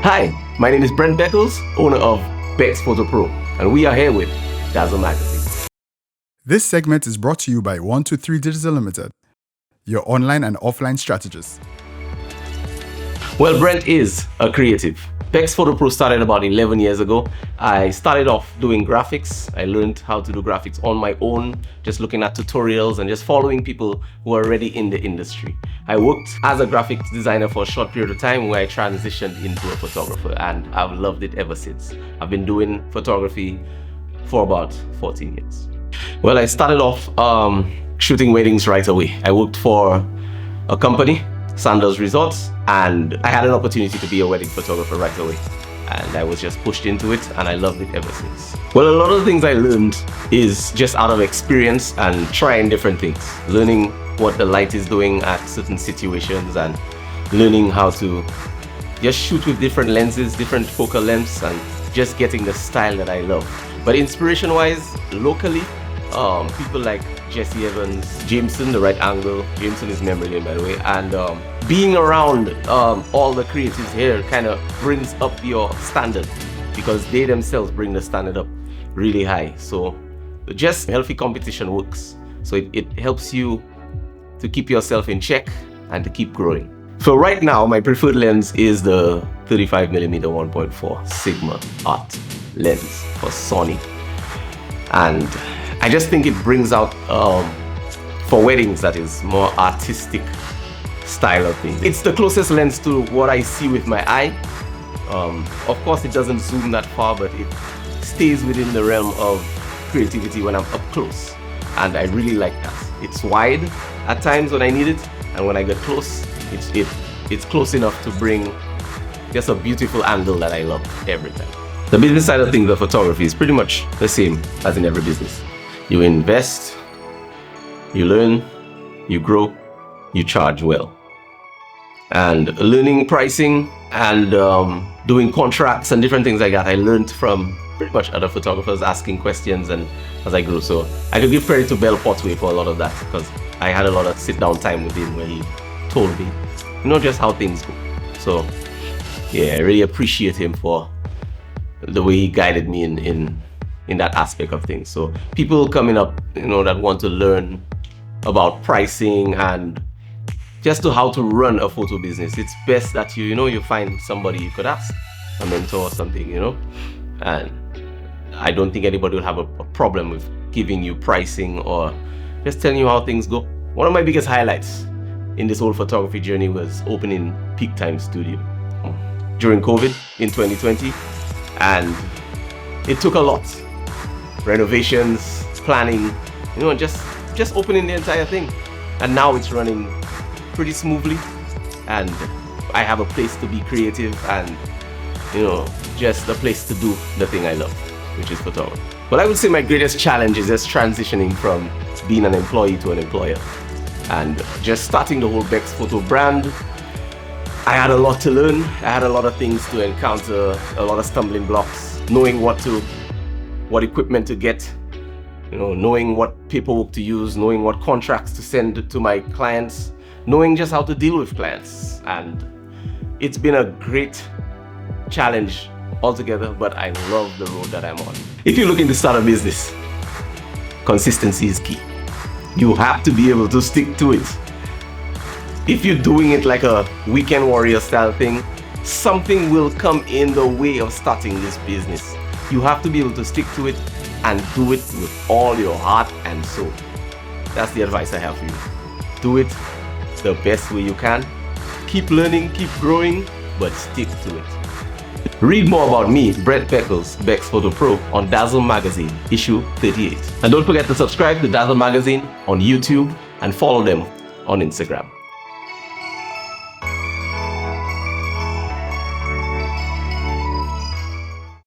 Hi, my name is Brent Beckles, owner of Bex Photo Pro, and we are here with Dazzle magazine. This segment is brought to you by 123 Digital Limited, your online and offline strategist. Well, Brent is a creative. Bex Photo Pro started about 11 years ago. I started off doing graphics. I learned how to do graphics on my own, just looking at tutorials and just following people who are already in the industry. I worked as a graphics designer for a short period of time where I transitioned into a photographer, and I've loved it ever since. I've been doing photography for about 14 years. Well, I started off shooting weddings right away. I worked for a company, Sandals Resorts, and I had an opportunity to be a wedding photographer right away. And I was just pushed into it, and I loved it ever since. Well, a lot of the things I learned is just out of experience and trying different things. Learning what the light is doing at certain situations and learning how to just shoot with different lenses, different focal lengths, and just getting the style that I love. But inspiration-wise, locally, people like Jesse Evans, Jameson, the right angle. Jameson is memory lane, by the way. And being around all the creatives here kind of brings up your standard because they themselves bring the standard up really high. So just healthy competition works. So it helps you to keep yourself in check and to keep growing. So right now, my preferred lens is the 35mm 1.4 Sigma Art lens for Sony. And I just think it brings out, for weddings, that is, more artistic style of things. It's the closest lens to what I see with my eye. Of course, it doesn't zoom that far, but it stays within the realm of creativity when I'm up close. And I really like that. It's wide at times when I need it, and when I get close, it's close enough to bring just a beautiful angle that I love every time. The business side of things, the photography, is pretty much the same as in every business. You invest, you learn, you grow, you charge well. And learning pricing and doing contracts and different things like that, I learned from pretty much other photographers asking questions and as I grew. So I could give credit to Bell Potway for a lot of that because I had a lot of sit-down time with him where he told me, just how things go. So yeah, I really appreciate him for the way he guided me in that aspect of things. So people coming up, that want to learn about pricing and just to how to run a photo business, it's best that you find somebody you could ask, a mentor or something, and I don't think anybody will have a problem with giving you pricing or just telling you how things go. One of my biggest highlights in this whole photography journey was opening Peak Time Studio during COVID in 2020, and it took a lot. Renovations, planning, just opening the entire thing. And now it's running pretty smoothly, and I have a place to be creative and, just a place to do the thing I love, which is photography. But I would say my greatest challenge is just transitioning from being an employee to an employer and just starting the whole Bex Photo brand. I had a lot to learn. I had a lot of things to encounter, a lot of stumbling blocks, knowing what equipment to get, knowing what paperwork to use, knowing what contracts to send to my clients, knowing just how to deal with clients. And it's been a great challenge altogether, but I love the road that I'm on. If you're looking to start a business, consistency is key. You have to be able to stick to it. If you're doing it like a weekend warrior style thing, something will come in the way of starting this business. You have to be able to stick to it and do it with all your heart and soul. That's the advice I have for you. Do it the best way you can. Keep learning, keep growing, but stick to it. Read more about me, Brent Beckles, Bex Photo Pro, on Dazzle magazine, issue 38. And don't forget to subscribe to Dazzle magazine on YouTube and follow them on Instagram.